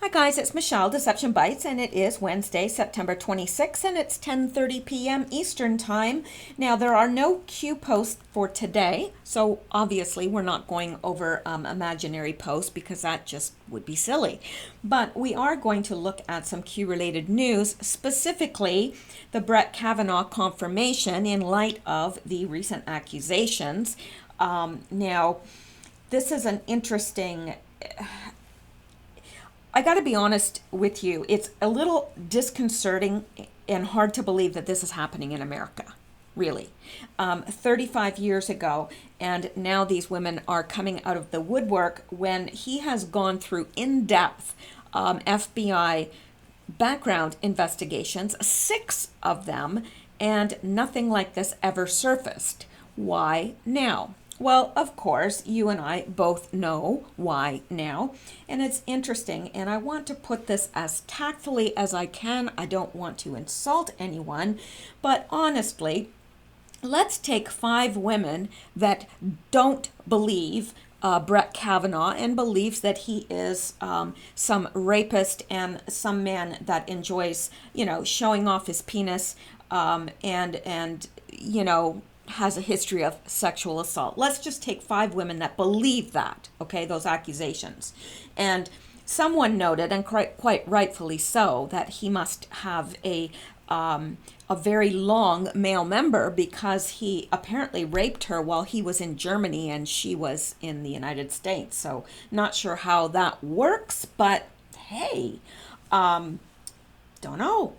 Hi guys, it's Mishel, Deception Bytes, and it is Wednesday, September 26th, and it's 10:30 p.m. Eastern Time. Now, there are no Q posts for today, so obviously we're not going over imaginary posts because that just would be silly. But we are going to look at some Q-related news, specifically the Brett Kavanaugh confirmation in light of the recent accusations. Now, this is an interesting... I got to be honest with you, it's a little disconcerting and hard to believe that this is happening in America, really. 35 years ago, and now these women are coming out of the woodwork when he has gone through in-depth FBI background investigations, 6 of them, and nothing like this ever surfaced. Why now? Well, of course, you and I both know why now, and it's interesting, and I want to put this as tactfully as I can. I don't want to insult anyone, but honestly, let's take 5 women that don't believe Brett Kavanaugh and believes that he is some rapist and some man that enjoys, showing off his penis and has a history of sexual assault. Let's just take 5 women that believe that, okay, those accusations. And someone noted, and quite rightfully so, that he must have a very long male member because he apparently raped her while he was in Germany and she was in the United States. So not sure how that works, but hey, don't know.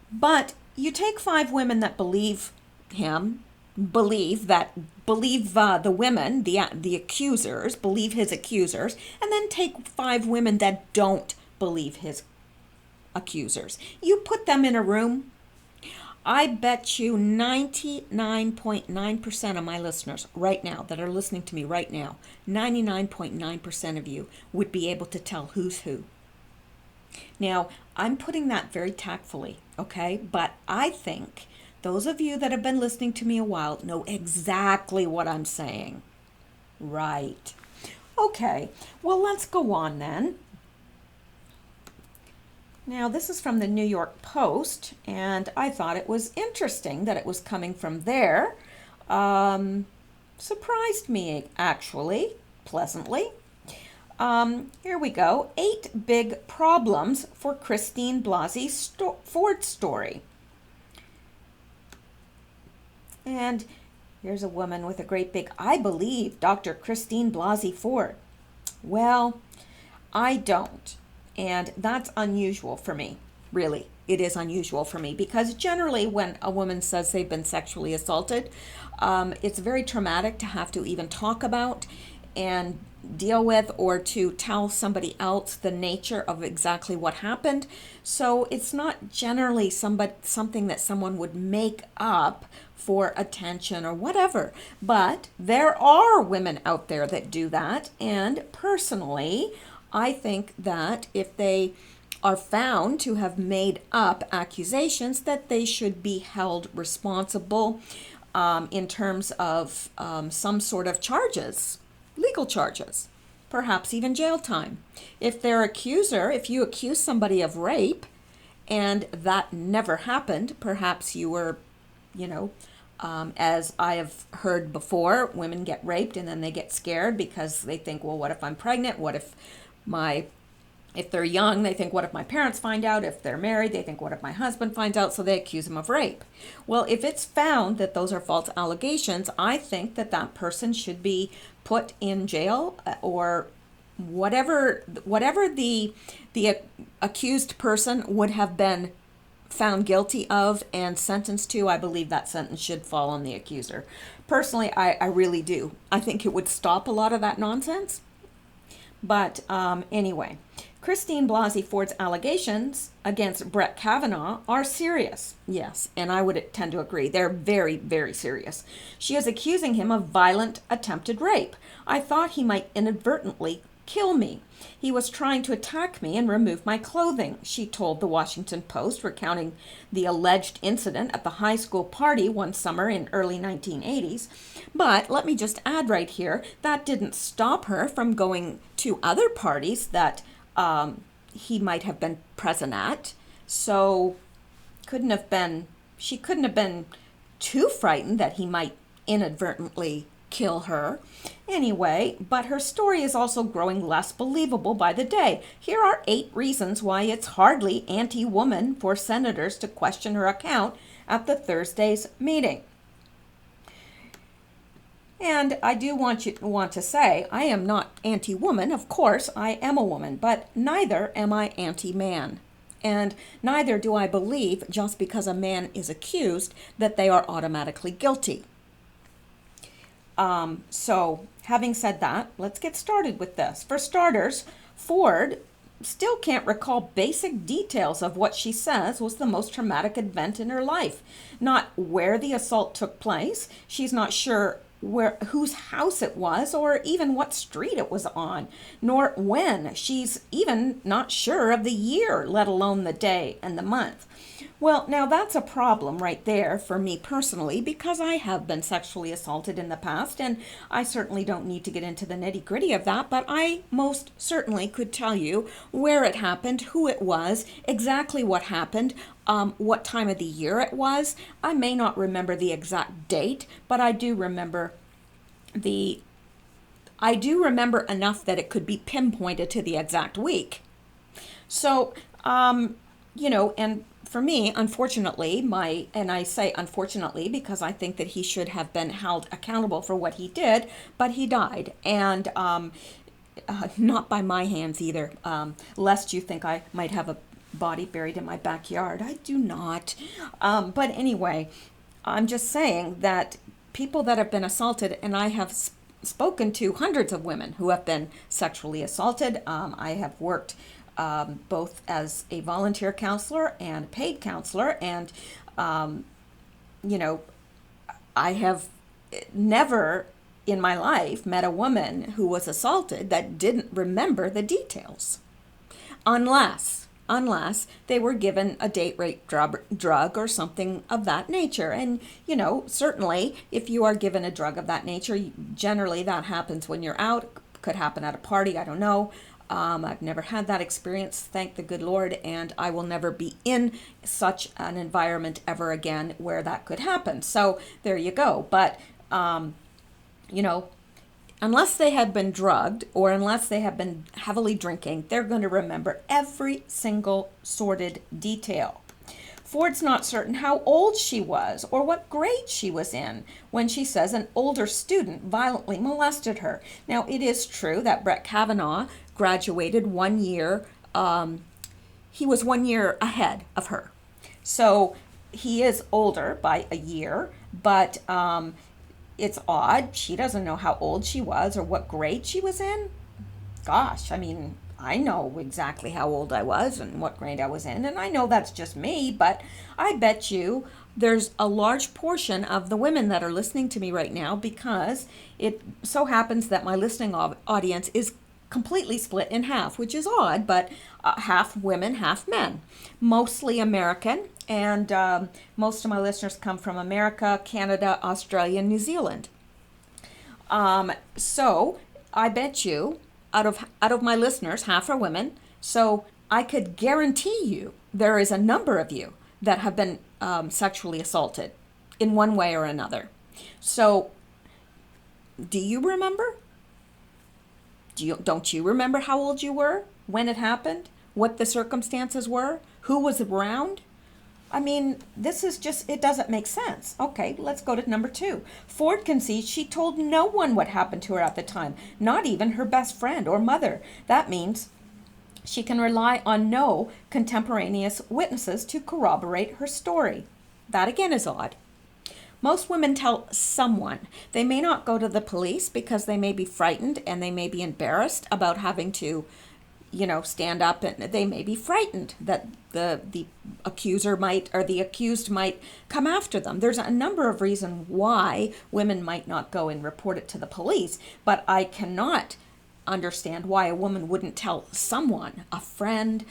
But you take 5 women that believe him, believe the women, the accusers, believe his accusers, and then take 5 women that don't believe his accusers. You put them in a room, I bet you 99.9% of my listeners right now that are listening to me right now, 99.9% of you would be able to tell who's who. Now, I'm putting that very tactfully, okay? But I think those of you that have been listening to me a while know exactly what I'm saying. Right. Okay, well, let's go on then. Now, this is from the New York Post, and I thought it was interesting that it was coming from there. Surprised me, actually, pleasantly. Here we go. 8 big problems for Christine Blasey's Ford story. And here's a woman with a great big, I believe Dr. Christine Blasey Ford. Well, I don't. And that's unusual for me. Really, it is unusual for me because generally when a woman says they've been sexually assaulted, it's very traumatic to have to even talk about and deal with or to tell somebody else the nature of exactly what happened. So it's not generally something that someone would make up for attention or whatever. But there are women out there that do that. And personally, I think that if they are found to have made up accusations, that they should be held responsible in terms of some sort of charges, legal charges, perhaps even jail time. If you accuse somebody of rape and that never happened, perhaps you were, as I have heard before, women get raped and then they get scared because they think, well, what if I'm pregnant? What if they're young, they think, what if my parents find out? If they're married, they think, what if my husband finds out? So they accuse them of rape. Well, if it's found that those are false allegations, I think that person should be put in jail or whatever the accused person would have been found guilty of and sentenced to. I believe that sentence should fall on the accuser. Personally, I really do. I think it would stop a lot of that nonsense. But anyway, Christine Blasey Ford's allegations against Brett Kavanaugh are serious. Yes, and I would tend to agree. They're very, very serious. She is accusing him of violent attempted rape. I thought he might inadvertently kill me. He was trying to attack me and remove my clothing, she told the Washington Post, recounting the alleged incident at the high school party one summer in early 1980s. But let me just add right here, that didn't stop her from going to other parties that he might have been present at. So she couldn't have been too frightened that he might inadvertently kill her. Anyway, but her story is also growing less believable by the day. Here are 8 reasons why it's hardly anti-woman for senators to question her account at the Thursday's meeting. And I do want to say, I am not anti-woman. Of course, I am a woman, but neither am I anti-man. And neither do I believe just because a man is accused that they are automatically guilty. So having said that, let's get started with this. For starters, Ford still can't recall basic details of what she says was the most traumatic event in her life. Not where the assault took place. She's not sure whose house it was or even what street it was on, nor when. She's even not sure of the year, let alone the day and the month. Well, now that's a problem right there for me personally, because I have been sexually assaulted in the past, and I certainly don't need to get into the nitty-gritty of that, but I most certainly could tell you where it happened, who it was, exactly what happened, what time of the year it was. I may not remember the exact date, but I do remember enough that it could be pinpointed to the exact week. So, and for me, unfortunately, and I say unfortunately because I think that he should have been held accountable for what he did, but he died, and not by my hands either, lest you think I might have a body buried in my backyard. I do not. But anyway, I'm just saying that people that have been assaulted, and I have spoken to hundreds of women who have been sexually assaulted. I have worked both as a volunteer counselor and paid counselor, and I have never in my life met a woman who was assaulted that didn't remember the details, unless they were given a date rape drug or something of that nature. And certainly if you are given a drug of that nature, generally that happens when you're out. Could happen at a party, I don't know. I've never had that experience, thank the good Lord, and I will never be in such an environment ever again where that could happen. So there you go. But, unless they have been drugged or unless they have been heavily drinking, they're going to remember every single sordid detail. Ford's not certain how old she was or what grade she was in when she says an older student violently molested her. Now, it is true that Brett Kavanaugh graduated 1 year. He was 1 year ahead of her. So he is older by a year, but it's odd. She doesn't know how old she was or what grade she was in. Gosh, I know exactly how old I was and what grade I was in, and I know that's just me, but I bet you there's a large portion of the women that are listening to me right now, because it so happens that my listening audience is completely split in half, which is odd, but half women, half men, mostly American, and most of my listeners come from America, Canada, Australia, and New Zealand. So I bet you out of my listeners, half are women. So I could guarantee you there is a number of you that have been sexually assaulted in one way or another. So do you remember? Don't you remember how old you were, when it happened, what the circumstances were, who was around? This is just, it doesn't make sense. Okay, let's go to number 2. Ford concedes she told no one what happened to her at the time, not even her best friend or mother. That means she can rely on no contemporaneous witnesses to corroborate her story. That again is odd. Most women tell someone. They may not go to the police because they may be frightened and they may be embarrassed about having to stand up, and they may be frightened that the accuser might, or the accused might come after them. There's a number of reasons why women might not go and report it to the police, but I cannot understand why a woman wouldn't tell someone, a friend,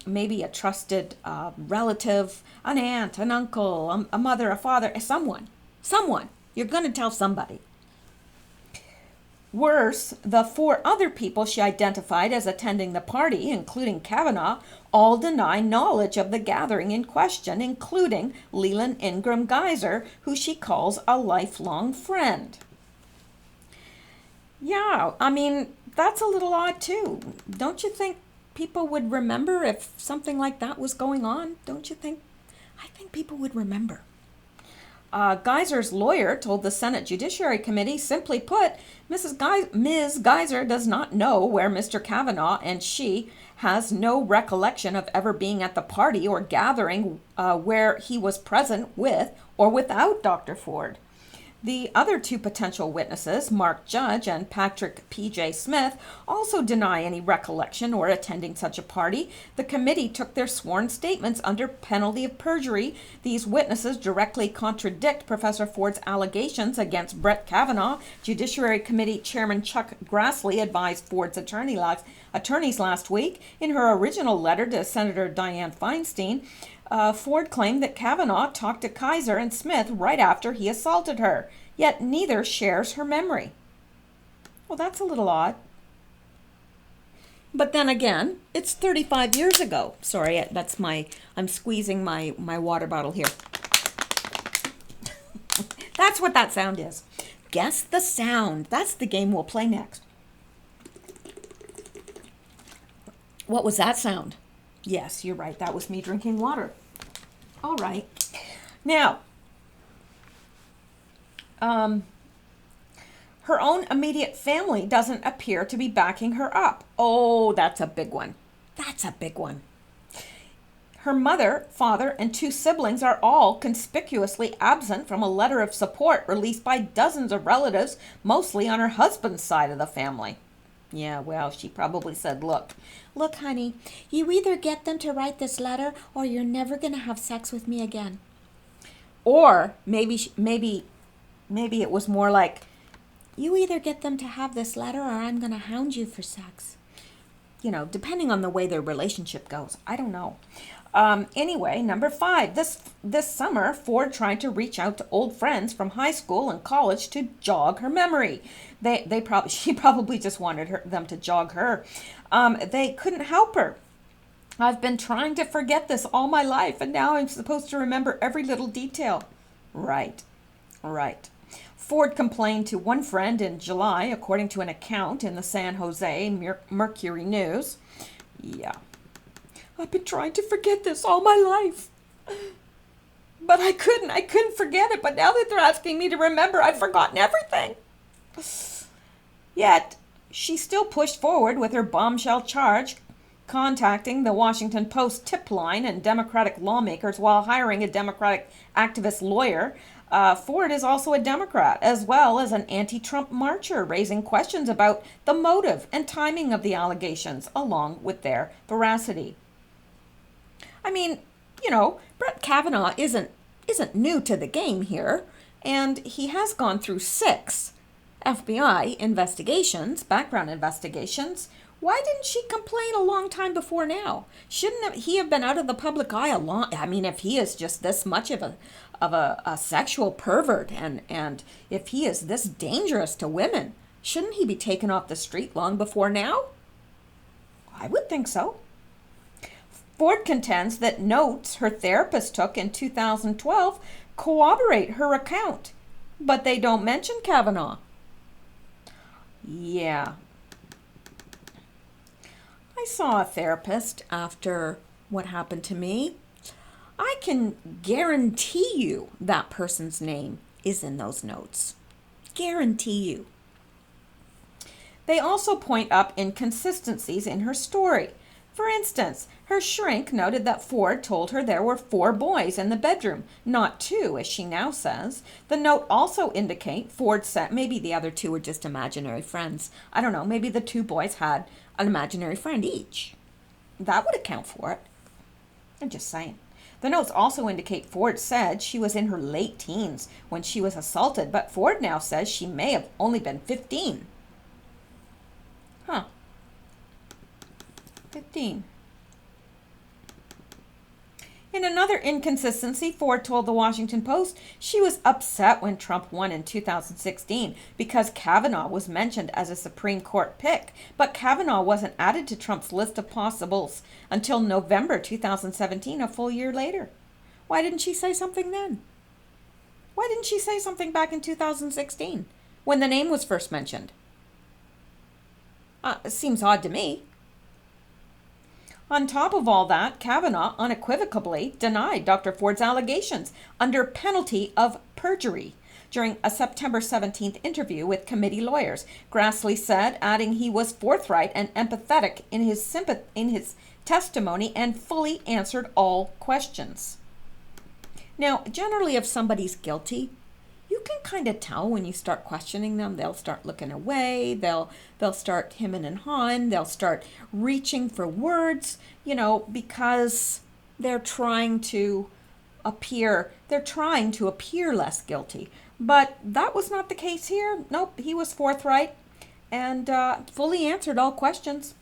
maybe a trusted relative, an aunt, an uncle, a mother, a father, someone. You're going to tell somebody. Worse, the 4 other people she identified as attending the party, including Kavanaugh, all deny knowledge of the gathering in question, including Leland Ingram Geyser, who she calls a lifelong friend. Yeah, I mean, that's a little odd too. Don't you think people would remember if something like that was going on? Don't you think? I think people would remember. Geyser's lawyer told the Senate Judiciary Committee, simply put, Ms. Geyser does not know where Mr. Kavanaugh, and she has no recollection of ever being at the party or gathering where he was present with or without Dr. Ford. The other 2 potential witnesses, Mark Judge and Patrick P.J. Smith, also deny any recollection or attending such a party. The committee took their sworn statements under penalty of perjury. These witnesses directly contradict Professor Ford's allegations against Brett Kavanaugh. Judiciary Committee Chairman Chuck Grassley advised Ford's attorneys last week. In her original letter to Senator Dianne Feinstein, Ford claimed that Kavanaugh talked to Geyser and Smith right after he assaulted her, yet neither shares her memory. Well, that's a little odd. But then again, it's 35 years ago. Sorry, I'm squeezing my water bottle here. That's what that sound is. Guess the sound. That's the game we'll play next. What was that sound? Yes, you're right. That was me drinking water. All right. Now, her own immediate family doesn't appear to be backing her up. Oh, that's a big one. That's a big one. Her mother, father, and 2 siblings are all conspicuously absent from a letter of support released by dozens of relatives, mostly on her husband's side of the family. Yeah, well, she probably said, look, honey, you either get them to write this letter or you're never going to have sex with me again. Or maybe it was more like, you either get them to have this letter or I'm going to hound you for sex. You know, depending on the way their relationship goes. I don't know. Anyway, number 5. This summer, Ford tried to reach out to old friends from high school and college to jog her memory. She probably just wanted them to jog her. They couldn't help her. I've been trying to forget this all my life, and now I'm supposed to remember every little detail. Right. Ford complained to one friend in July, according to an account in the San Jose Mercury News. Yeah. I've been trying to forget this all my life. But I couldn't forget it. But now that they're asking me to remember, I've forgotten everything. Yet, she still pushed forward with her bombshell charge, contacting the Washington Post tip line and Democratic lawmakers while hiring a Democratic activist lawyer. Ford is also a Democrat, as well as an anti-Trump marcher, raising questions about the motive and timing of the allegations, along with their veracity. I mean, you know, Brett Kavanaugh isn't new to the game here, and he has gone through 6 FBI investigations, background investigations. Why didn't she complain a long time before now? Shouldn't he have been out of the public eye a long? I mean, if he is just this much of a sexual pervert, and if he is this dangerous to women, shouldn't he be taken off the street long before now? I would think so. Ford contends that notes her therapist took in 2012 corroborate her account, but they don't mention Kavanaugh. Yeah. I saw a therapist after what happened to me. I can guarantee you that person's name is in those notes. Guarantee you. They also point up inconsistencies in her story. For instance, her shrink noted that Ford told her there were 4 boys in the bedroom, not 2, as she now says. The note also indicates Ford said maybe the other 2 were just imaginary friends. I don't know, maybe the 2 boys had an imaginary friend each. That would account for it. I'm just saying. The notes also indicate Ford said she was in her late teens when she was assaulted, but Ford now says she may have only been 15. Huh. 15. In another inconsistency, Ford told the Washington Post she was upset when Trump won in 2016 because Kavanaugh was mentioned as a Supreme Court pick, but Kavanaugh wasn't added to Trump's list of possibles until November 2017, a full year later. Why didn't she say something then? Why didn't she say something back in 2016 when the name was first mentioned? It seems odd to me. On top of all that, Kavanaugh unequivocally denied Dr. Ford's allegations under penalty of perjury during a September 17th interview with committee lawyers. Grassley said, adding he was forthright and empathetic in his testimony and fully answered all questions. Now, generally, if somebody's guilty, you can kind of tell when you start questioning them. They'll start looking away. They'll start hemming and hawing. They'll start reaching for words, because they're trying to appear less guilty. But that was not the case here. Nope, he was forthright and fully answered all questions.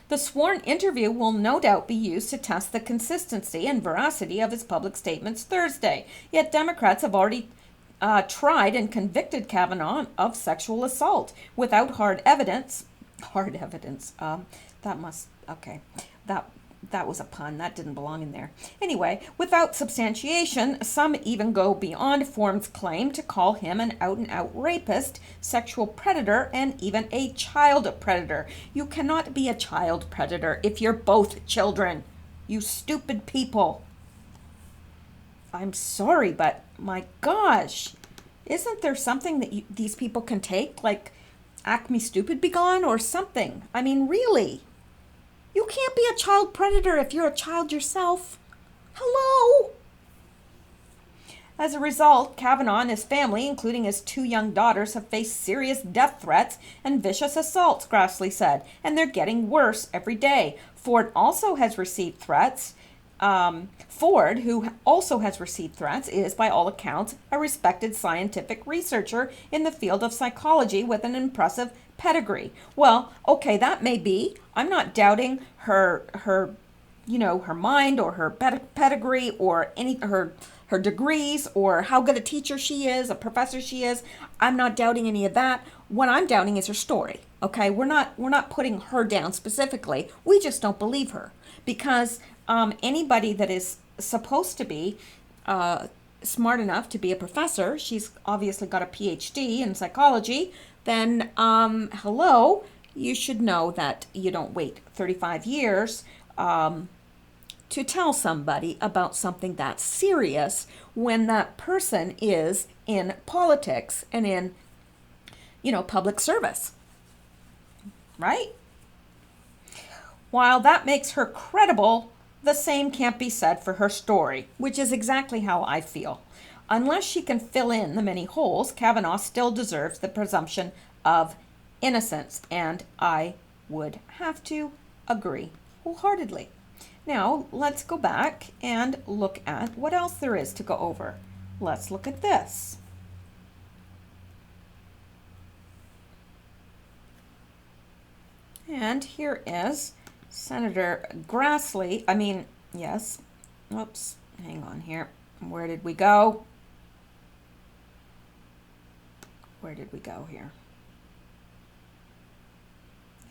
The sworn interview will no doubt be used to test the consistency and veracity of his public statements Thursday. Yet Democrats have already tried and convicted Kavanaugh of sexual assault without hard evidence. That was a pun. That didn't belong in there. Anyway, without substantiation, some even go beyond Ford's claim to call him an out-and-out rapist, sexual predator, and even a child predator. You cannot be a child predator if you're both children. You stupid people. I'm sorry, but my gosh, isn't there something that these people can take, like Act Me Stupid Be Gone or something? I mean, really? You can't be a child predator if you're a child yourself. Hello? As a result, Kavanaugh and his family, including his 2 young daughters, have faced serious death threats and vicious assaults, Grassley said, and they're getting worse every day. Ford also has received threats. Ford, who also has received threats, is, by all accounts, a respected scientific researcher in the field of psychology with an impressive pedigree. Well, okay, that may be. I'm not doubting her mind or her pedigree or her degrees or how good a teacher she is, a professor she is. I'm not doubting any of that. What I'm doubting is her story. Okay, we're not putting her down specifically. We just don't believe her because anybody that is supposed to be smart enough to be a professor, she's obviously got a PhD in psychology, then hello, you should know that you don't wait 35 years to tell somebody about something that's serious when that person is in politics and in, public service, right? While that makes her credible, the same can't be said for her story, which is exactly how I feel. Unless she can fill in the many holes, Kavanaugh still deserves the presumption of innocence, and I would have to agree wholeheartedly. Now, let's go back and look at what else there is to go over. Let's look at this. And here is Senator Grassley. Whoops, hang on here. Where did we go? Here?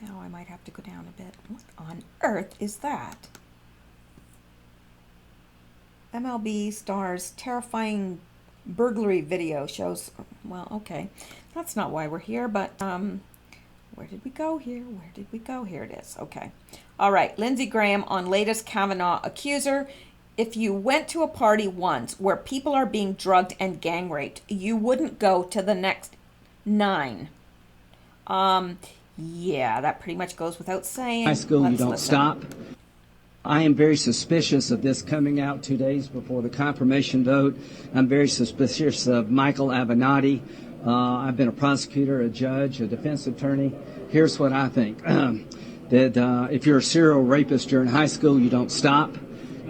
Now I might have to go down a bit. What on earth is that? MLB stars terrifying burglary video shows. Well, okay. That's not why we're here, but where did we go here? Here it is. Okay. All right. Lindsey Graham on latest Kavanaugh accuser. If you went to a party once where people are being drugged and gang raped, you wouldn't go to the next 9. Yeah, that pretty much goes without saying. High school, you don't stop. I am very suspicious of this coming out 2 days before the confirmation vote. I'm very suspicious of Michael Avenatti. I've been a prosecutor, a judge, a defense attorney. Here's what I think. That if you're a serial rapist during high school, you don't stop.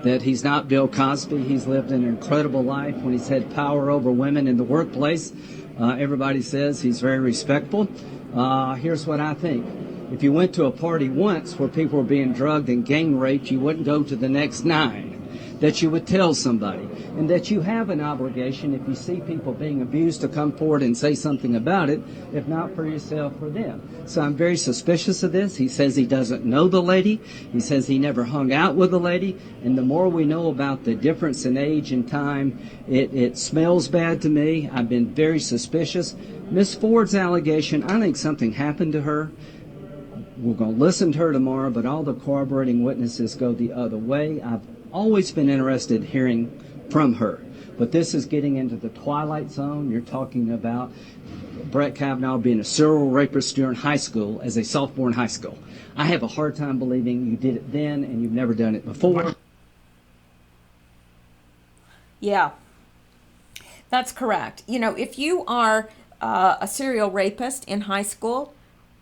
That he's not Bill Cosby. He's lived an incredible life when he's had power over women in the workplace. Everybody says he's very respectful. Here's what I think. If you went to a party once where people were being drugged and gang raped, you wouldn't go to the next 9. that you would tell somebody, and that you have an obligation, if you see people being abused, to come forward and say something about it, if not for yourself, for them. So I'm very suspicious of this. He says he doesn't know the lady. He says he never hung out with the lady. And the more we know about the difference in age and time, it smells bad to me. I've been very suspicious. Miss Ford's allegation, I think something happened to her. We're going to listen to her tomorrow, but all the corroborating witnesses go the other way. I've always been interested in hearing from her. But this is getting into the twilight zone. You're talking about Brett Kavanaugh being a serial rapist during high school, as a sophomore in high school. I have a hard time believing you did it then and you've never done it before. Yeah, that's correct. You know, if you are a serial rapist in high school,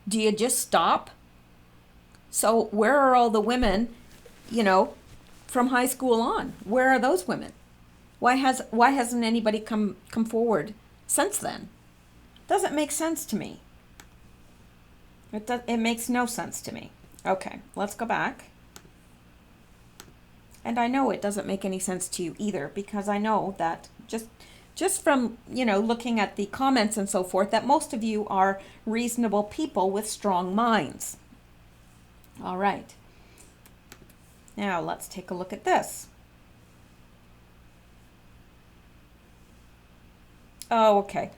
do you just stop? So where are all the women, you know, from high school on? Where are those women? Why hasn't anybody come forward since then? Doesn't make sense to me. It makes no sense to me. Okay, let's go back. And I know it doesn't make any sense to you either, because I know that just from, you know, looking at the comments and so forth, that most of you are reasonable people with strong minds. All right. Now let's take a look at this. Oh, okay.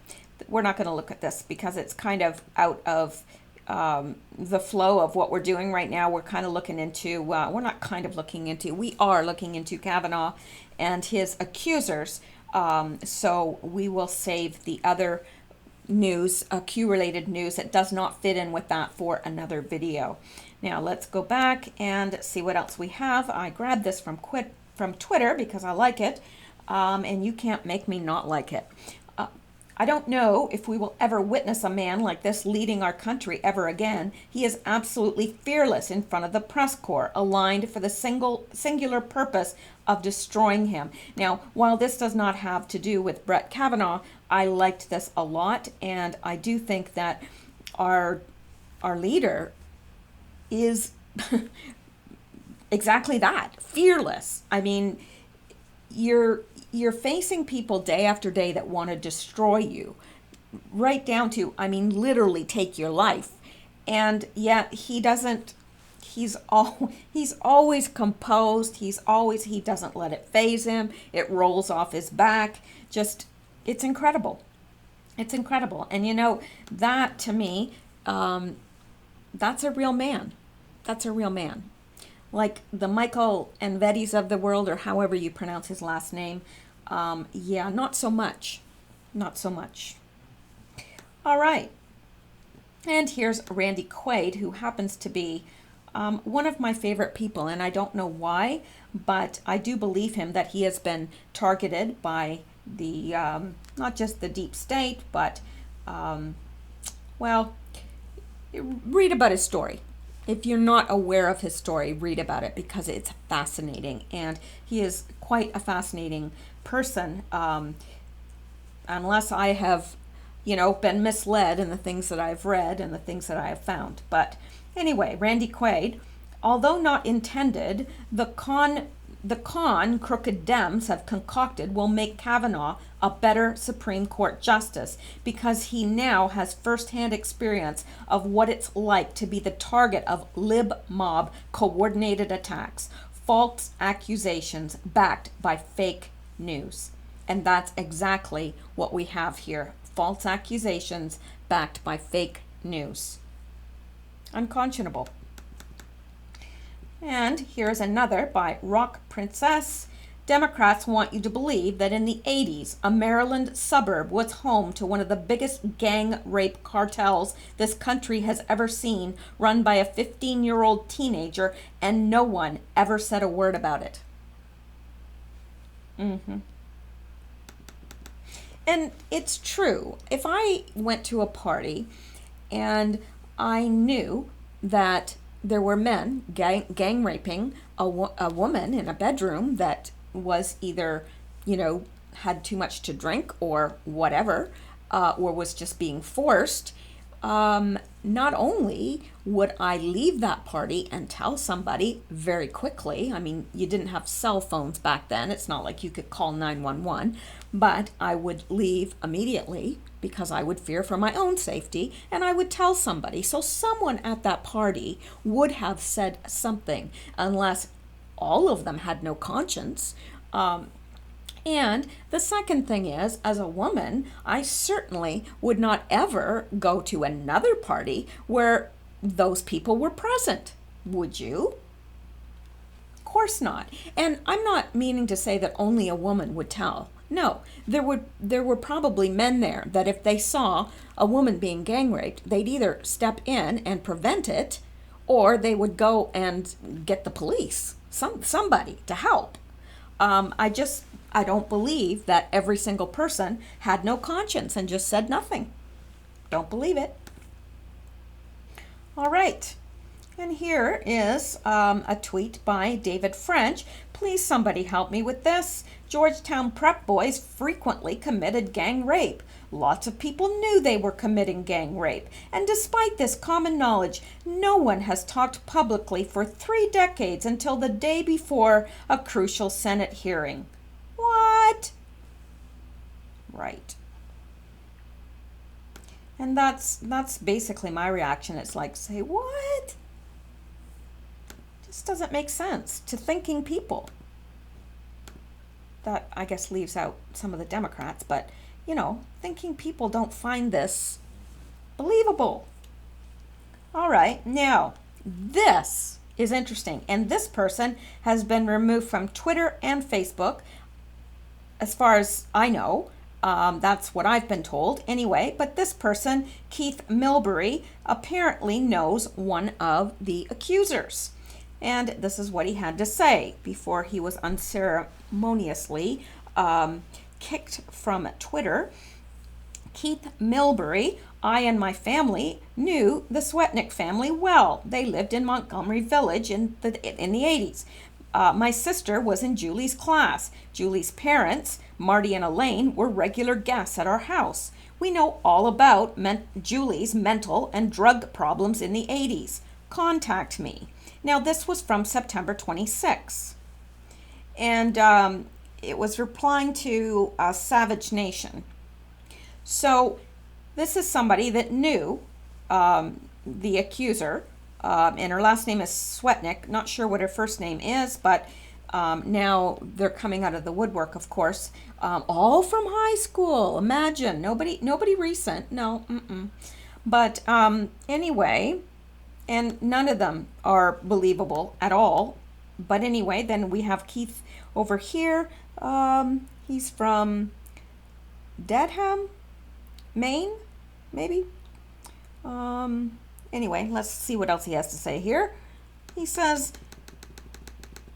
We're not going to look at this because it's kind of out of the flow of what we're doing right now. We're kind of looking into, we're not kind of looking into, we are looking into Kavanaugh and his accusers. So we will save the other news, Q-related news that does not fit in with that, for another video. Now let's go back and see what else we have. I grabbed this from Twitter because I like it, and you can't make me not like it. I don't know if we will ever witness a man like this leading our country ever again. He is absolutely fearless in front of the press corps, aligned for the singular purpose of destroying him. Now, while this does not have to do with Brett Kavanaugh, I liked this a lot, and I do think that our leader is exactly that, fearless. I mean, you're facing people day after day that want to destroy you, right down to, I mean, literally take your life. And yet he doesn't, he's always composed. He doesn't let it faze him. It rolls off his back. Just, it's incredible. It's incredible. And you know, that to me, that's a real man. That's a real man. Like the Michael Envedes of the world, or however you pronounce his last name. Yeah, not so much. Not so much. All right. And here's Randy Quaid, who happens to be one of my favorite people. And I don't know why, but I do believe him that he has been targeted by the, not just the deep state, but, well, read about his story. If you're not aware of his story, read about it because it's fascinating. And he is quite a fascinating person, unless I have, you know, been misled in the things that I've read and the things that I have found. But anyway, Randy Quaid, although not intended, the con crooked Dems have concocted will make Kavanaugh a better Supreme Court justice, because he now has firsthand experience of what it's like to be the target of lib mob coordinated attacks, false accusations backed by fake news. And that's exactly what we have here. False accusations backed by fake news. Unconscionable. And here's another by Rock Princess. Democrats want you to believe that in the 80s, a Maryland suburb was home to one of the biggest gang rape cartels this country has ever seen, run by a 15-year-old teenager, and no one ever said a word about it. And it's true. If I went to a party and I knew that there were men gang raping a woman in a bedroom that was either, you know, had too much to drink or whatever, or was just being forced, not only would I leave that party and tell somebody very quickly, I mean, you didn't have cell phones back then, it's not like you could call 911, but I would leave immediately because I would fear for my own safety, and I would tell somebody. So someone at that party would have said something, unless all of them had no conscience. And the second thing is, as a woman, I certainly would not ever go to another party where those people were present. Would you? Of course not. And I'm not meaning to say that only a woman would tell. No, there were probably men there that if they saw a woman being gang raped, they'd either step in and prevent it, or they would go and get the police, somebody to help. I don't believe that every single person had no conscience and just said nothing. Don't believe it. All right. And here is a tweet by David French. Please somebody help me with this. Georgetown prep boys frequently committed gang rape. Lots of people knew they were committing gang rape. And despite this common knowledge, no one has talked publicly for 3 decades until the day before a crucial Senate hearing. What? Right. And that's basically my reaction. It's like, say what? Just doesn't make sense to thinking people. That, I guess, leaves out some of the Democrats, but, you know, thinking people don't find this believable. All right, now, this is interesting, and this person has been removed from Twitter and Facebook, as far as I know. That's what I've been told anyway, but this person, Keith Milbury, apparently knows one of the accusers. And this is what he had to say before he was unceremoniously kicked from Twitter. Keith Milbury, I and my family knew the Swetnick family well. They lived in Montgomery Village in the 80s. My sister was in Julie's class. Julie's parents, Marty and Elaine, were regular guests at our house. We know all about Julie's mental and drug problems in the 80s. Contact me. Now, this was from September 26. And it was replying to Savage Nation. So this is somebody that knew the accuser, and her last name is Swetnick. Not sure what her first name is, but now they're coming out of the woodwork, of course, all from high school. Imagine, nobody recent. No, But anyway, and none of them are believable at all. But anyway, then we have Keith over here. He's from Dedham, Maine, maybe. Anyway, let's see what else he has to say here. He says,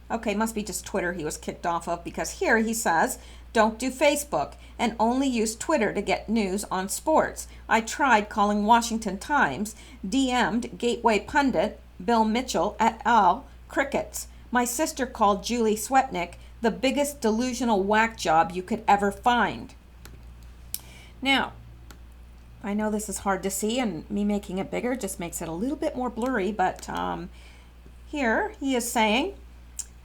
okay, must be just Twitter he was kicked off of, because here he says, don't do Facebook and only use Twitter to get news on sports. I tried calling Washington Times, DM'd Gateway Pundit, Bill Mitchell et al. Crickets. My sister called Julie Swetnick the biggest delusional whack job you could ever find. Now, I know this is hard to see, and me making it bigger just makes it a little bit more blurry, but here he is saying,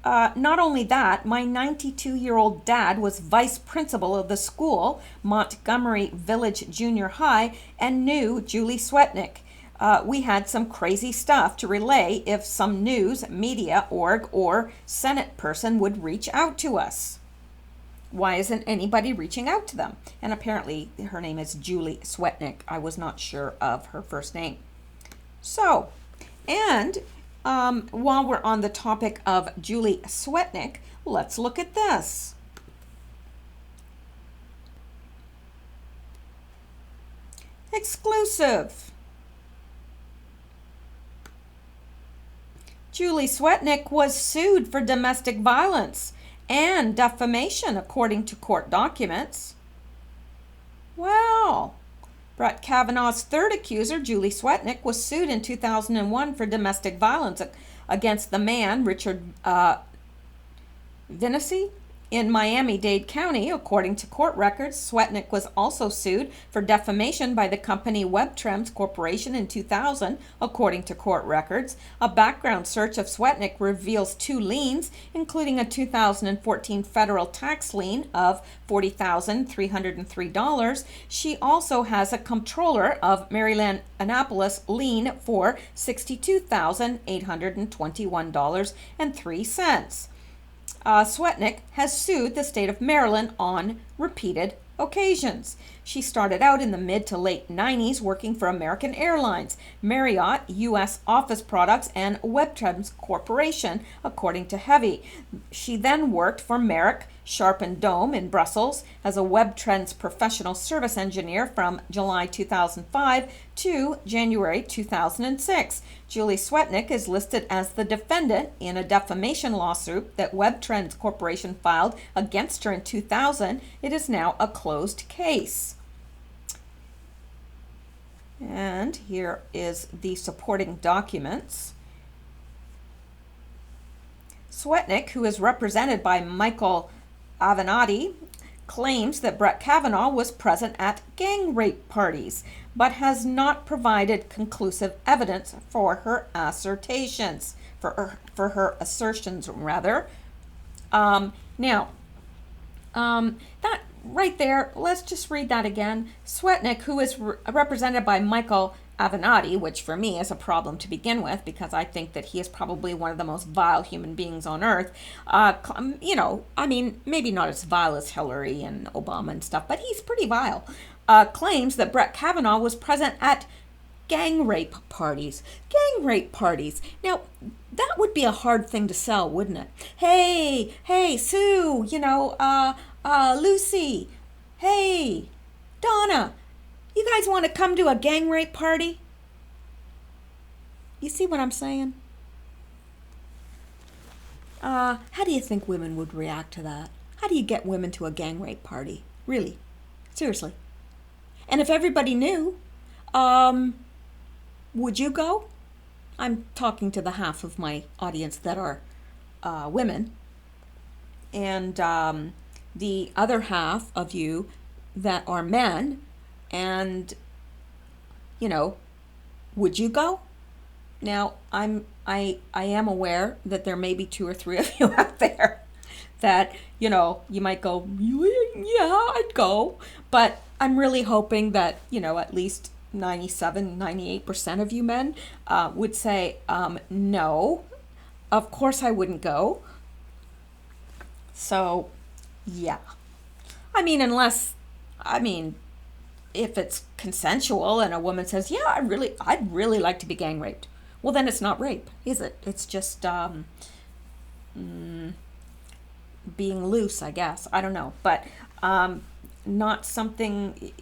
not only that, my 92-year-old dad was vice principal of the school, Montgomery Village Junior High, and knew Julie Swetnick. We had some crazy stuff to relay if some news, media org, or Senate person would reach out to us. Why isn't anybody reaching out to them? And apparently her name is Julie Swetnick. I was not sure of her first name. So, and while we're on the topic of Julie Swetnick, let's look at this. Exclusive. Julie Swetnick was sued for domestic violence and defamation, according to court documents. Wow. Brett Kavanaugh's third accuser, Julie Swetnick, was sued in 2001 for domestic violence against the man, Richard Vinesse, In Miami-Dade County, according to court records, Swetnick was also sued for defamation by the company WebTrends Corporation in 2000, according to court records. A background search of Swetnick reveals 2 liens, including a 2014 federal tax lien of $40,303. She also has a comptroller of Maryland Annapolis lien for $62,821.03. Swetnick has sued the state of Maryland on repeated occasions. She started out in the mid to late 90s working for American Airlines, Marriott, U.S. Office Products, and WebTrends Corporation, according to Heavy. She then worked for Merrick, Sharp and Dome in Brussels as a WebTrends professional service engineer from July 2005 to January 2006. Julie Swetnick is listed as the defendant in a defamation lawsuit that WebTrends Corporation filed against her in 2000. It is now a closed case. And here is the supporting documents. Swetnick, who is represented by Michael Avenatti, claims that Brett Kavanaugh was present at gang rape parties, but has not provided conclusive evidence for her assertions. For her assertions, rather. That right there, let's just read that again. Swetnick, who is represented by Michael Avenatti, which for me is a problem to begin with because I think that he is probably one of the most vile human beings on earth. Maybe not as vile as Hillary and Obama and stuff, but he's pretty vile. Claims that Brett Kavanaugh was present at gang rape parties. Gang rape parties. Now, that would be a hard thing to sell, wouldn't it? Hey, Sue, Lucy, hey, Donna, you guys want to come to a gang rape party? You see what I'm saying? How do you think women would react to that? How do you get women to a gang rape party? Really? Seriously. And if everybody knew, would you go? I'm talking to the half of my audience that are women. And the other half of you that are men. And, would you go? Now, I am aware that there may be 2 or 3 of you out there that, you might go, yeah, I'd go. But I'm really hoping that, at least 98% of you men would say, no, of course I wouldn't go. So, yeah. If it's consensual and a woman says, yeah, I'd really like to be gang raped. Well, then it's not rape, is it? It's just being loose, I guess. I don't know. But not something,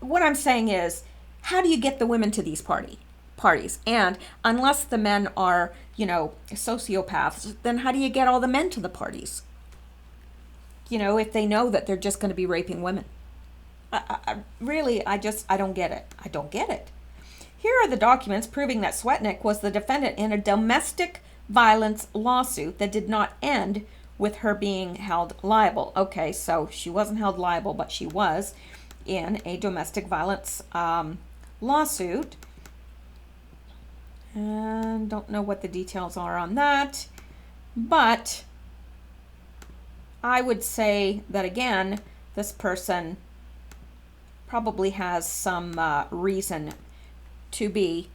what I'm saying is, how do you get the women to these parties? And unless the men are, sociopaths, then how do you get all the men to the parties? If they know that they're just going to be raping women. I don't get it. I don't get it. Here are the documents proving that Swetnick was the defendant in a domestic violence lawsuit that did not end with her being held liable. Okay, so she wasn't held liable, but she was in a domestic violence lawsuit. And don't know what the details are on that, but I would say that, again, this person probably has some reason to be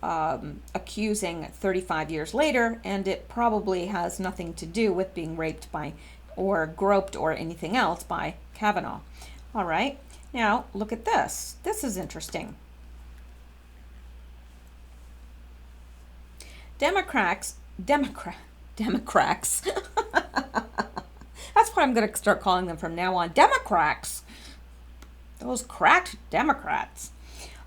accusing 35 years later, and it probably has nothing to do with being raped by or groped or anything else by Kavanaugh. All right, now look at this. This is interesting. Democrats. That's what I'm going to start calling them from now on. Democrats. Those cracked Democrats.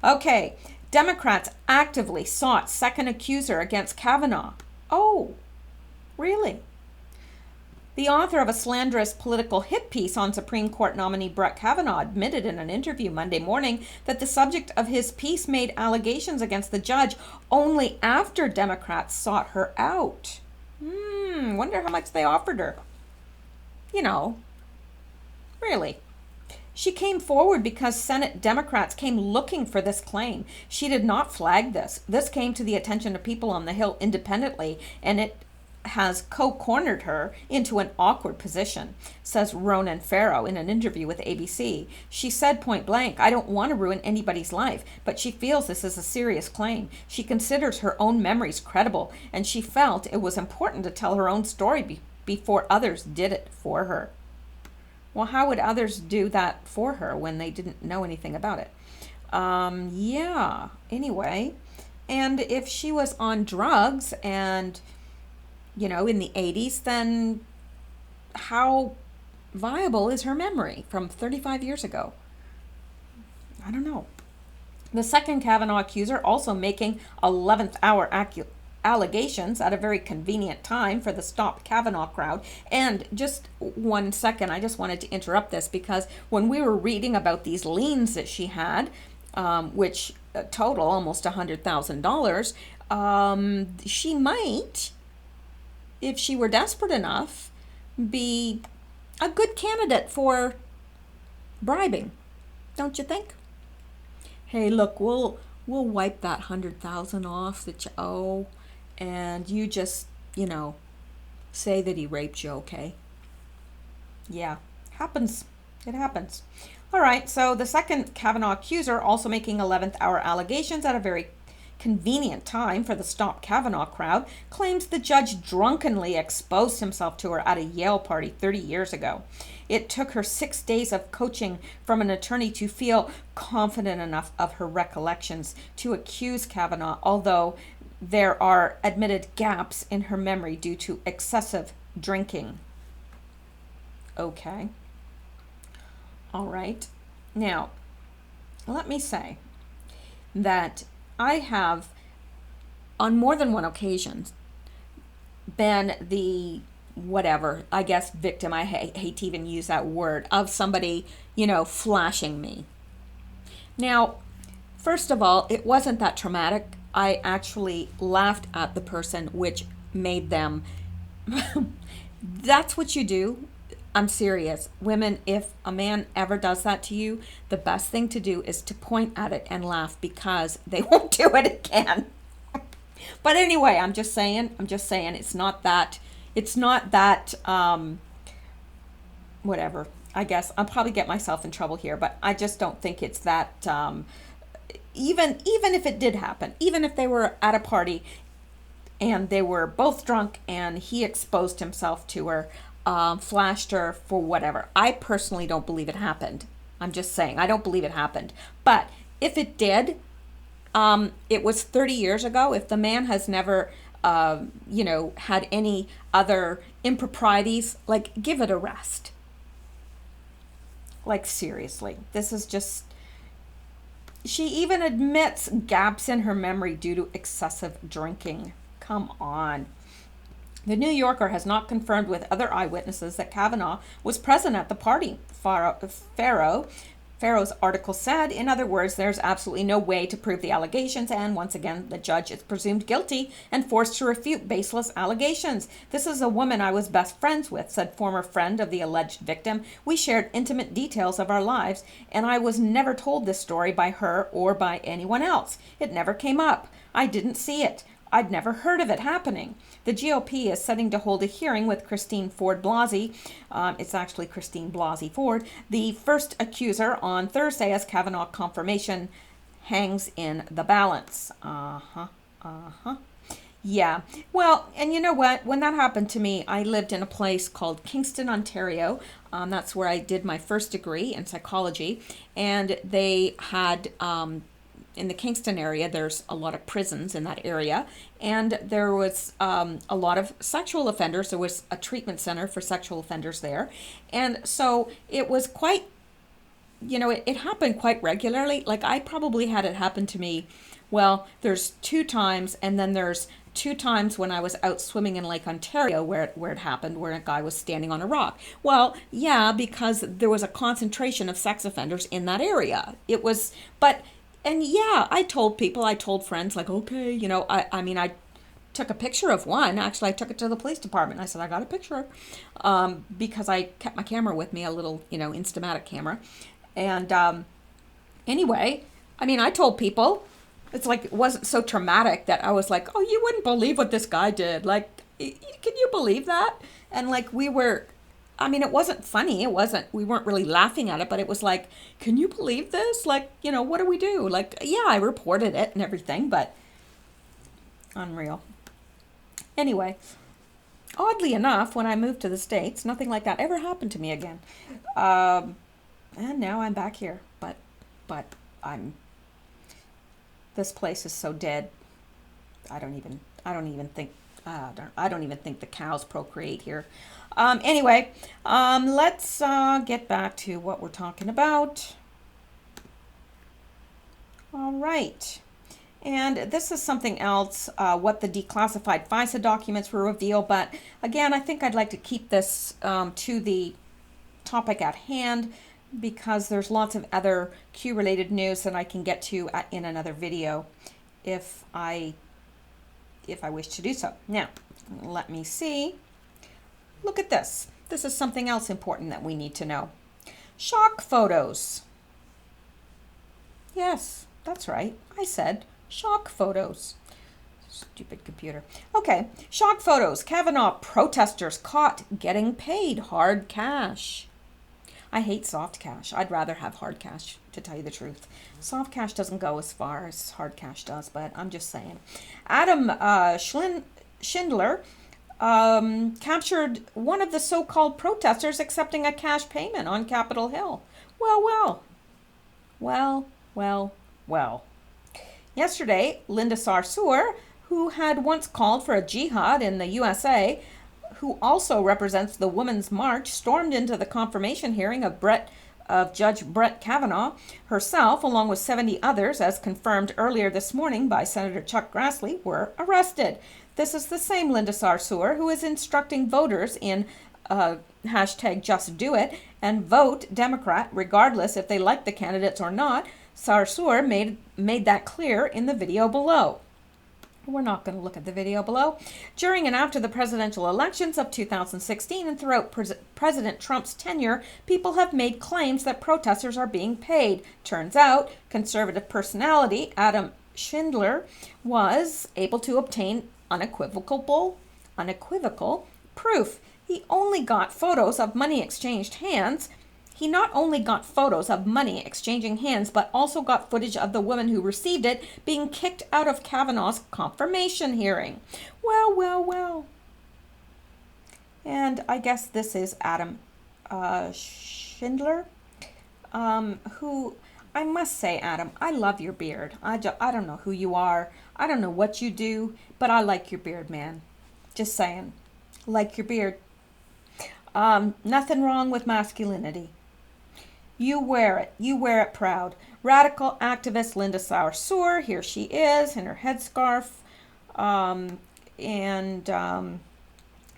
Okay. Democrats actively sought second accuser against Kavanaugh. Oh, really? The author of a slanderous political hit piece on Supreme Court nominee Brett Kavanaugh admitted in an interview Monday morning that the subject of his piece made allegations against the judge only after Democrats sought her out. Wonder how much they offered her. You know, really. She came forward because Senate Democrats came looking for this claim. She did not flag this. This came to the attention of people on the Hill independently, and it has co-cornered her into an awkward position, says Ronan Farrow in an interview with ABC. She said point blank, I don't want to ruin anybody's life, but she feels this is a serious claim. She considers her own memories credible, and she felt it was important to tell her own story before others did it for her. Well, how would others do that for her when they didn't know anything about it? Yeah, anyway. And if she was on drugs and, in the 80s, then how viable is her memory from 35 years ago? I don't know. The second Kavanaugh accuser also making 11th hour allegations at a very convenient time for the Stop Kavanaugh crowd. And just 1 second, I just wanted to interrupt this because when we were reading about these liens that she had, which total almost $100,000, she might, if she were desperate enough, be a good candidate for bribing, don't you think? Hey, look, we'll wipe that 100,000 off that you owe, and you just, say that he raped you, okay? Yeah, happens. It happens. All right, so the second Kavanaugh accuser also making 11th hour allegations at a very convenient time for the Stop Kavanaugh crowd, claims the judge drunkenly exposed himself to her at a Yale party 30 years ago. It took her 6 days of coaching from an attorney to feel confident enough of her recollections to accuse Kavanaugh, although there are admitted gaps in her memory due to excessive drinking. Okay. All right. Now, let me say that I have, on more than one occasion, been the victim, I hate to even use that word, of somebody, flashing me. Now, first of all, it wasn't that traumatic. I actually laughed at the person, which made them, that's what you do. I'm serious. Women, if a man ever does that to you, the best thing to do is to point at it and laugh because they won't do it again. But anyway, I'm just saying, it's not that, whatever. I guess I'll probably get myself in trouble here, but I just don't think it's that, even if it did happen, even if they were at a party and they were both drunk and he exposed himself to her, flashed her for whatever. I personally don't believe it happened. I'm just saying, I don't believe it happened. But if it did, it was 30 years ago. If the man has never, had any other improprieties, give it a rest. Seriously, this is just, she even admits gaps in her memory due to excessive drinking. Come on. The New Yorker has not confirmed with other eyewitnesses that Kavanaugh was present at the party. Farrow's article said, in other words, there's absolutely no way to prove the allegations, and once again, the judge is presumed guilty and forced to refute baseless allegations. This is a woman I was best friends with, said former friend of the alleged victim. We shared intimate details of our lives, and I was never told this story by her or by anyone else. It never came up. I didn't see it. I'd never heard of it happening. The GOP is setting to hold a hearing with Christine Ford Blasey. It's actually Christine Blasey Ford, the first accuser, on Thursday as Kavanaugh confirmation hangs in the balance. Yeah. Well, and you know what? When that happened to me, I lived in a place called Kingston, Ontario. That's where I did my first degree in psychology. And they had... in the Kingston area, there's a lot of prisons in that area, and there was a lot of sexual offenders. There was a treatment center for sexual offenders there, and so it was quite, it happened quite regularly. I probably had it happen to me, well, there's 2 times, and then there's 2 times when I was out swimming in Lake Ontario where it happened, where a guy was standing on a rock. Well, yeah, because there was a concentration of sex offenders in that area. It was, but... And yeah, I told friends, okay, took a picture of one. Actually, I took it to the police department. I said, I got a picture, because I kept my camera with me, a little, Instamatic camera. And anyway, I mean, I told people, it's like, it wasn't so traumatic that I was like, oh, you wouldn't believe what this guy did. Like, can you believe that? And like, it wasn't funny. We weren't really laughing at it, but it was like, can you believe this? Like, what do we do? Like, yeah, I reported it and everything, but unreal. Anyway, oddly enough, when I moved to the States, nothing like that ever happened to me again. And now I'm back here, but this place is so dead. I don't even think the cows procreate here. Anyway, let's get back to what we're talking about. All right. And this is something else, what the declassified FISA documents will reveal. But again, I think I'd like to keep this to the topic at hand, because there's lots of other Q-related news that I can get to in another video if I wish to do so. Now, let me see. Look at this. This is something else important that we need to know. Shock photos. Yes, that's right. I said shock photos. Stupid computer. Okay, shock photos. Kavanaugh protesters caught getting paid hard cash. I hate soft cash. I'd rather have hard cash, to tell you the truth. Soft cash doesn't go as far as hard cash does, but I'm just saying. Adam Schindler captured one of the so-called protesters accepting a cash payment on Capitol Hill. Well. Yesterday, Linda Sarsour, who had once called for a jihad in the USA, who also represents the Women's March, stormed into the confirmation hearing of Judge Brett Kavanaugh herself, along with 70 others, as confirmed earlier this morning by Senator Chuck Grassley, were arrested. This is the same Linda Sarsour who is instructing voters in hashtag Just Do It and vote Democrat regardless if they like the candidates or not. Sarsour made that clear in the video below. We're not going to look at the video below. During and after the presidential elections of 2016 and throughout President Trump's tenure, people have made claims that protesters are being paid. Turns out, conservative personality Adam Schindler was able to obtain unequivocal proof. He only got photos of money exchanged hands. He not only got photos of money exchanging hands, but also got footage of the woman who received it being kicked out of Kavanaugh's confirmation hearing. Well. And I guess this is Adam Schindler, who, I must say, Adam, I love your beard. I don't know who you are. I don't know what you do, but I like your beard, man. Just saying. Like your beard. Nothing wrong with masculinity. You wear it. You wear it proud. Radical activist Linda Sarsour, here she is in her headscarf.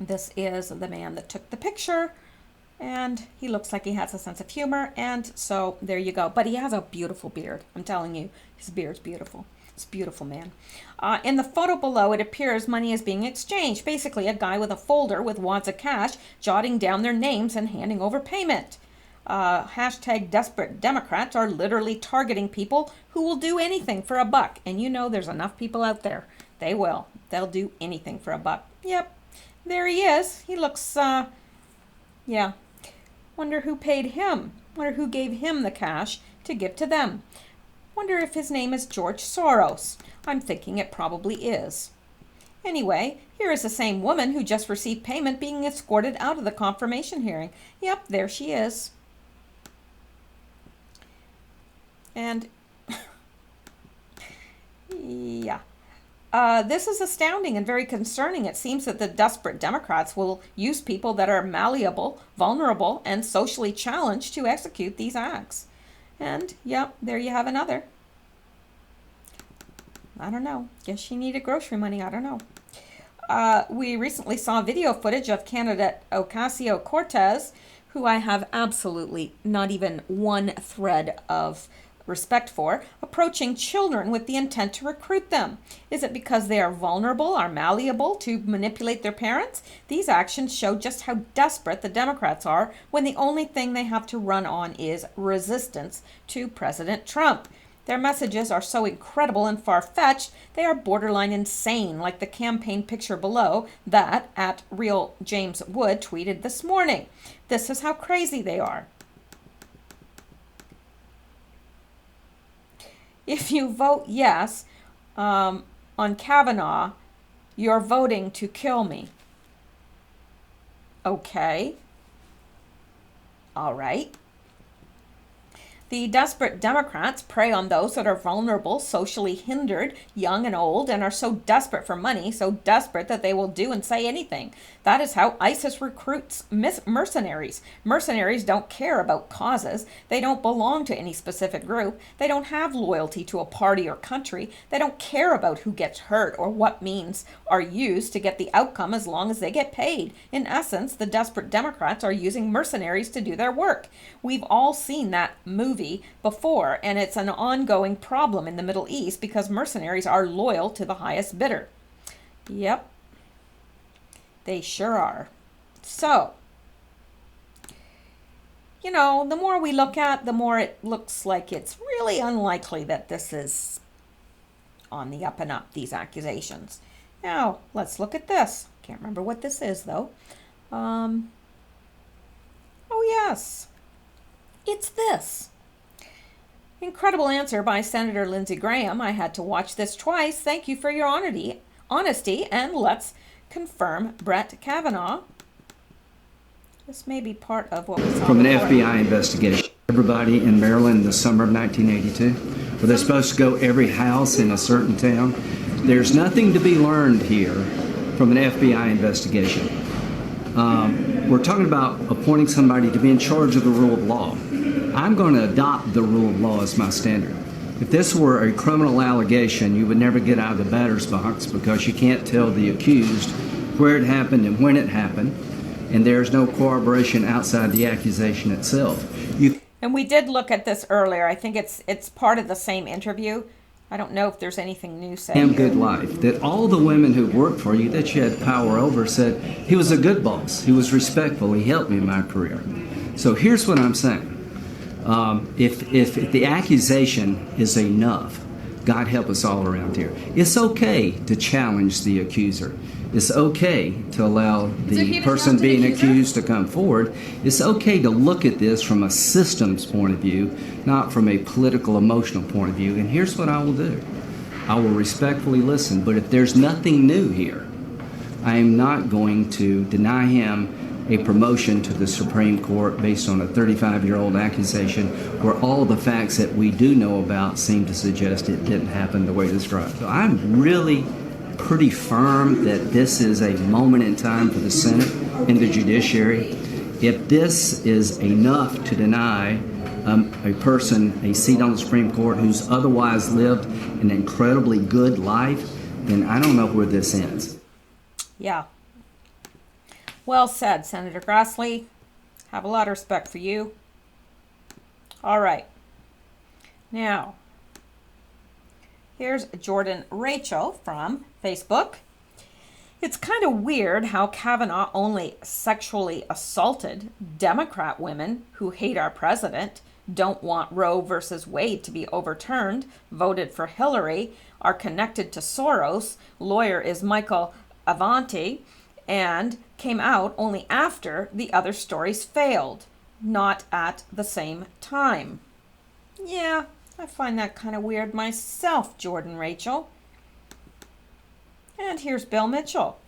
This is the man that took the picture. And he looks like he has a sense of humor. And so there you go. But he has a beautiful beard. I'm telling you, his beard's beautiful. It's a beautiful, man. In the photo below, it appears money is being exchanged. Basically, a guy with a folder with wads of cash, jotting down their names and handing over payment. Hashtag desperate Democrats are literally targeting people who will do anything for a buck. And you know there's enough people out there. They will. They'll do anything for a buck. Yep. There he is. He looks, yeah. Wonder who paid him. Wonder who gave him the cash to give to them. Wonder if his name is George Soros. I'm thinking it probably is. Anyway, here is the same woman who just received payment being escorted out of the confirmation hearing. Yep, there she is. And, yeah. This is astounding and very concerning. It seems that the desperate Democrats will use people that are malleable, vulnerable, and socially challenged to execute these acts. And, yep, there you have another. I don't know. Guess she needed grocery money. I don't know. We recently saw video footage of candidate Ocasio-Cortez, who I have absolutely not even one thread of respect for, approaching children with the intent to recruit them? Is it because they are vulnerable or malleable to manipulate their parents? These actions show just how desperate the Democrats are when the only thing they have to run on is resistance to President Trump. Their messages are so incredible and far-fetched, they are borderline insane, like the campaign picture below that at Real James Wood tweeted this morning. This is how crazy they are. If you vote yes on Kavanaugh, you're voting to kill me. Okay. All right. The desperate Democrats prey on those that are vulnerable, socially hindered, young and old, and are so desperate for money, so desperate that they will do and say anything. That is how ISIS recruits mercenaries. Mercenaries don't care about causes. They don't belong to any specific group. They don't have loyalty to a party or country. They don't care about who gets hurt or what means are used to get the outcome as long as they get paid. In essence, the desperate Democrats are using mercenaries to do their work. We've all seen that movie before, and it's an ongoing problem in the Middle East because mercenaries are loyal to the highest bidder. Yep, they sure are. So, you know, the more we look at, the more it looks like it's really unlikely that this is on the up and up, these accusations. Now, let's look at this. Can't remember what this is, though. Oh, yes. It's this. Incredible answer by Senator Lindsey Graham. I had to watch this twice. Thank you for your honesty, and let's confirm Brett Kavanaugh. This may be part of what we saw From an before. FBI investigation. Everybody in Maryland in the summer of 1982, where they're supposed to go every house in a certain town. There's nothing to be learned here from an FBI investigation. We're talking about appointing somebody to be in charge of the rule of law. I'm going to adopt the rule of law as my standard. If this were a criminal allegation, you would never get out of the batter's box because you can't tell the accused where it happened and when it happened, and there's no corroboration outside the accusation itself. And we did look at this earlier. I think it's part of the same interview. I don't know if there's anything new said Damn here. good life. That all the women who worked for you, that you had power over, said he was a good boss. He was respectful. He helped me in my career. So here's what I'm saying. If the accusation is enough, God help us all around here. It's okay to challenge the accuser. It's okay to allow the person being accused to come forward. It's okay to look at this from a systems point of view, not from a political, emotional point of view. And here's what I will do. I will respectfully listen. But if there's nothing new here, I am not going to deny him a promotion to the Supreme Court based on a 35-year-old accusation where all the facts that we do know about seem to suggest it didn't happen the way described. So I'm really pretty firm that this is a moment in time for the Senate and the judiciary. If this is enough to deny a person a seat on the Supreme Court who's otherwise lived an incredibly good life, then I don't know where this ends. Yeah. Well said, Senator Grassley. Have a lot of respect for you. All right. Now, here's Jordan Rachel from Facebook. It's kind of weird how Kavanaugh only sexually assaulted Democrat women who hate our president, don't want Roe versus Wade to be overturned, voted for Hillary, are connected to Soros, lawyer is Michael Avenatti, and came out only after the other stories failed, not at the same time. Yeah, I find that kind of weird myself, Jordan Rachel. And here's Bill Mitchell.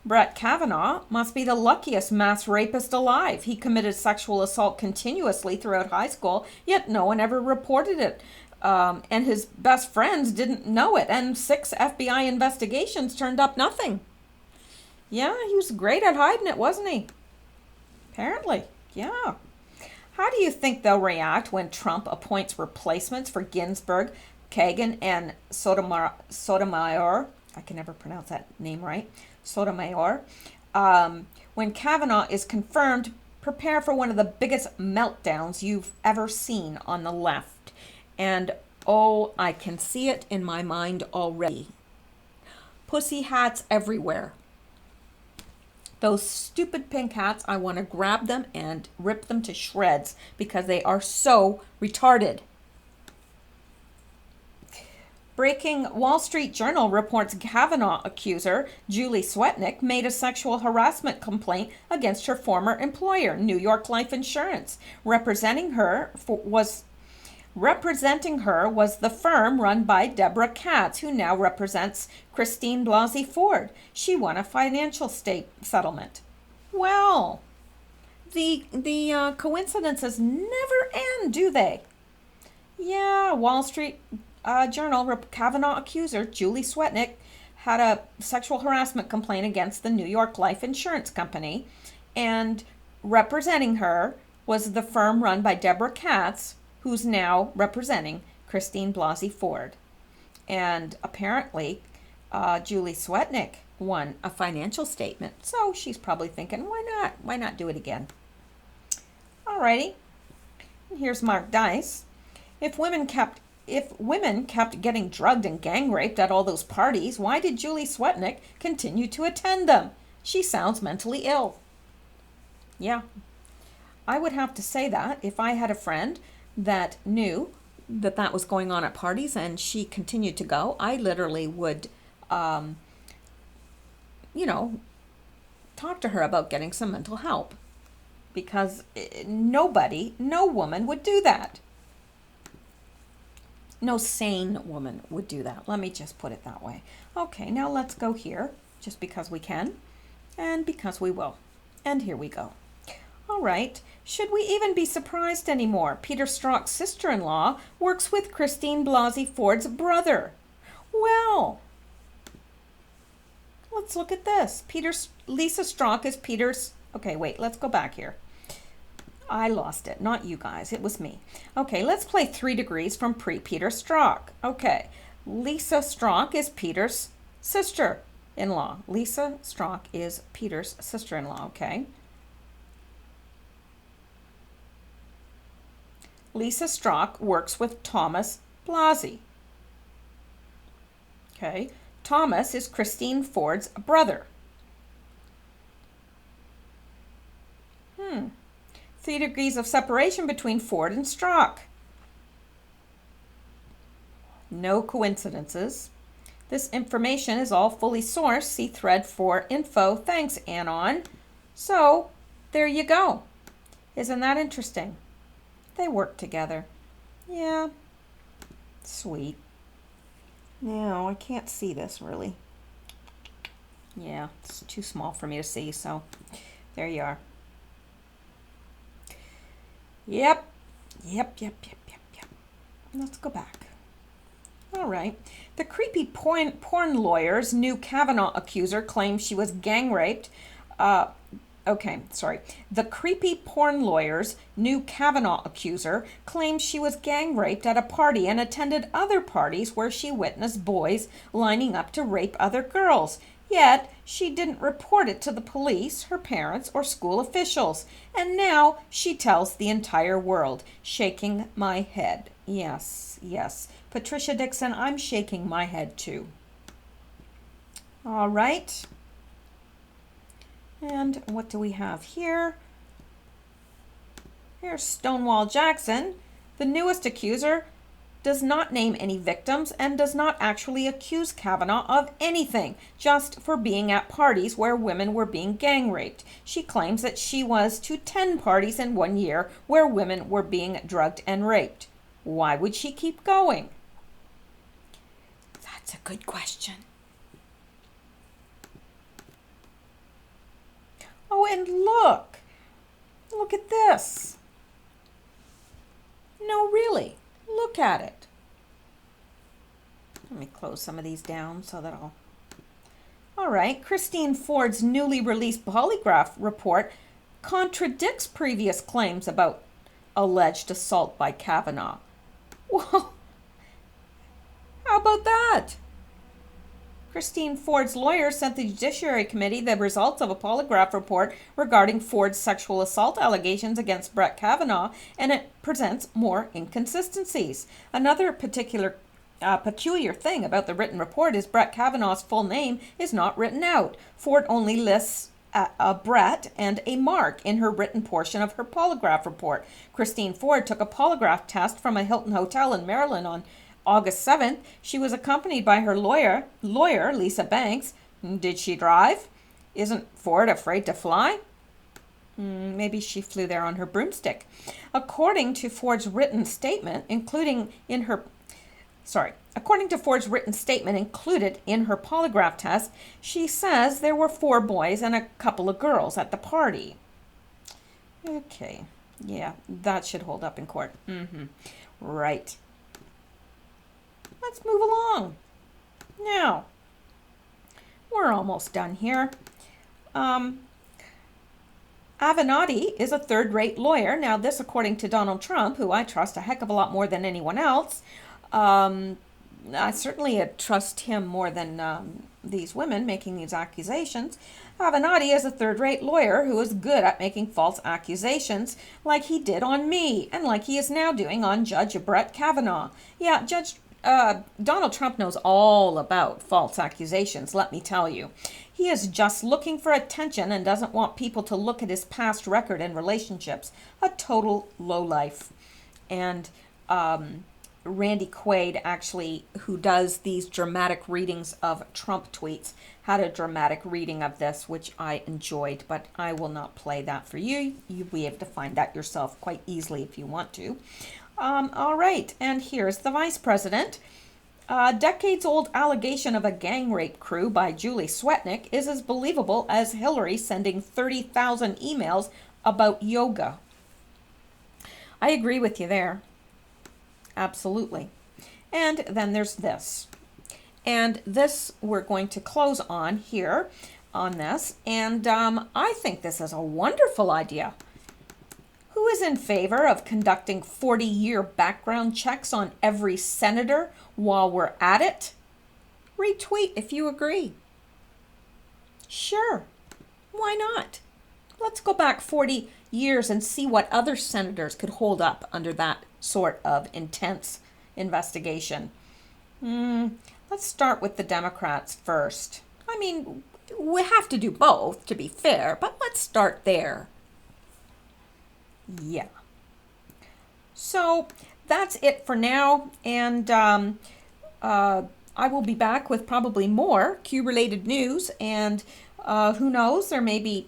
Brett Kavanaugh must be the luckiest mass rapist alive. He committed sexual assault continuously throughout high school, yet no one ever reported it. And his best friends didn't know it, and 6 FBI investigations turned up nothing. Yeah, he was great at hiding it, wasn't he? Apparently, yeah. How do you think they'll react when Trump appoints replacements for Ginsburg, Kagan, and Sotomayor? I can never pronounce that name right. Sotomayor. When Kavanaugh is confirmed, prepare for one of the biggest meltdowns you've ever seen on the left. And oh, I can see it in my mind already. Pussy hats everywhere. Those stupid pink hats, I want to grab them and rip them to shreds because they are so retarded. Breaking Wall Street Journal reports Kavanaugh accuser Julie Swetnick made a sexual harassment complaint against her former employer, New York Life Insurance. Representing her was the firm run by Deborah Katz, who now represents Christine Blasey Ford. She won a financial settlement. Well, the coincidences never end, do they? Yeah, Wall Street Journal Kavanaugh accuser Julie Swetnick had a sexual harassment complaint against the New York Life Insurance Company, and representing her was the firm run by Deborah Katz, who's now representing Christine Blasey Ford. And apparently, Julie Swetnick won a financial statement, so she's probably thinking, why not? Why not do it again? Alrighty, here's Mark Dice. If women kept getting drugged and gang raped at all those parties, why did Julie Swetnick continue to attend them? She sounds mentally ill. Yeah, I would have to say that if I had a friend that knew that was going on at parties and she continued to go, I literally would, talk to her about getting some mental help, because no woman would do that. No sane woman would do that. Let me just put it that way. Okay, now let's go here, just because we can, and because we will. And here we go. All right, should we even be surprised anymore? Peter Strzok's sister-in-law works with Christine Blasey Ford's brother. Well, let's look at this. Lisa Strzok is Peter's... Okay, wait, let's go back here. I lost it, not you guys. It was me. Okay, let's play 3 degrees from pre-Peter Strzok. Okay, Lisa Strzok is Peter's sister-in-law. Lisa Strzok is Peter's sister-in-law, okay? Lisa Strzok works with Thomas Blasey. Okay, Thomas is Christine Ford's brother. 3 degrees of separation between Ford and Strzok. No coincidences. This information is all fully sourced. See thread for info. Thanks, Anon. So, there you go. Isn't that interesting? They work together. Yeah. Sweet. No, I can't see this really. Yeah, it's too small for me to see, so there you are. Yep. Let's go back. All right. The creepy porn lawyer's new Kavanaugh accuser claims she was gang raped. The creepy porn lawyer's new Kavanaugh accuser claims she was gang raped at a party and attended other parties where she witnessed boys lining up to rape other girls. Yet, she didn't report it to the police, her parents, or school officials. And now she tells the entire world, shaking my head. Yes. Patricia Dixon, I'm shaking my head too. All right. And what do we have here? Here's Stonewall Jackson. The newest accuser does not name any victims and does not actually accuse Kavanaugh of anything, just for being at parties where women were being gang raped. She claims that she was to 10 parties in 1 year where women were being drugged and raped. Why would she keep going? That's a good question. Oh, and look at this. No, really. Look at it. Let me close some of these down so that I'll... All right, Christine Ford's newly released polygraph report contradicts previous claims about alleged assault by Kavanaugh. Well, how about that? Christine Ford's lawyer sent the Judiciary Committee the results of a polygraph report regarding Ford's sexual assault allegations against Brett Kavanaugh, and it presents more inconsistencies. Another peculiar thing about the written report is Brett Kavanaugh's full name is not written out. Ford only lists a Brett and a Mark in her written portion of her polygraph report. Christine Ford took a polygraph test from a Hilton hotel in Maryland on August 7th. She was accompanied by her lawyer, Lisa Banks. Did she drive? Isn't Ford afraid to fly? Maybe she flew there on her broomstick. According to Ford's written statement, included in her polygraph test, she says there were 4 boys and a couple of girls at the party. Okay, yeah, that should hold up in court. Right. Let's move along. Now, we're almost done here. Avenatti is a third-rate lawyer. Now, this according to Donald Trump, who I trust a heck of a lot more than anyone else. I certainly trust him more than these women making these accusations. Avenatti is a third-rate lawyer who is good at making false accusations, like he did on me, and like he is now doing on Judge Brett Kavanaugh. Yeah, Donald Trump knows all about false accusations, let me tell you. He is just looking for attention and doesn't want people to look at his past record and relationships. A total lowlife. And Randy Quaid, actually, who does these dramatic readings of Trump tweets, had a dramatic reading of this, which I enjoyed, but I will not play that for you. You'll be able to find that yourself quite easily if you want to. All right, and here's the vice president. A decades-old allegation of a gang rape crew by Julie Swetnick is as believable as Hillary sending 30,000 emails about yoga. I agree with you there. Absolutely. And then there's this. And this we're going to close on here on this. And I think this is a wonderful idea. Who is in favor of conducting 40-year background checks on every senator while we're at it? Retweet if you agree. Sure. Why not? Let's go back 40 years and see what other senators could hold up under that sort of intense investigation. Let's start with the Democrats first. I mean, we have to do both, to be fair, but let's start there. Yeah. So that's it for now, and I will be back with probably more Q-related news, and who knows, there may be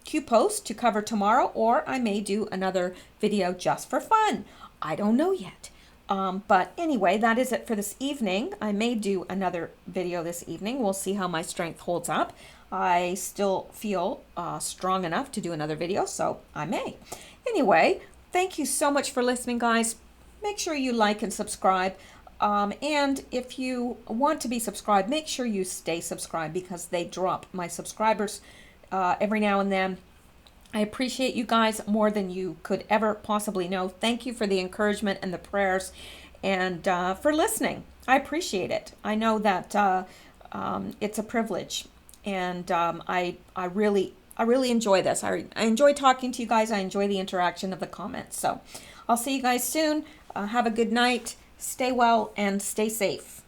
Q post to cover tomorrow, or I may do another video just for fun. I don't know yet. But anyway, that is it for this evening. I may do another video this evening. We'll see how my strength holds up. I still feel strong enough to do another video, so I may. Anyway, thank you so much for listening, guys. Make sure you like and subscribe. And if you want to be subscribed, make sure you stay subscribed, because they drop my subscribers every now and then. I appreciate you guys more than you could ever possibly know. Thank you for the encouragement and the prayers, and for listening. I appreciate it. I know that it's a privilege, and I really enjoy this. I enjoy talking to you guys. I enjoy the interaction of the comments. So I'll see you guys soon. Have a good night. Stay well and stay safe.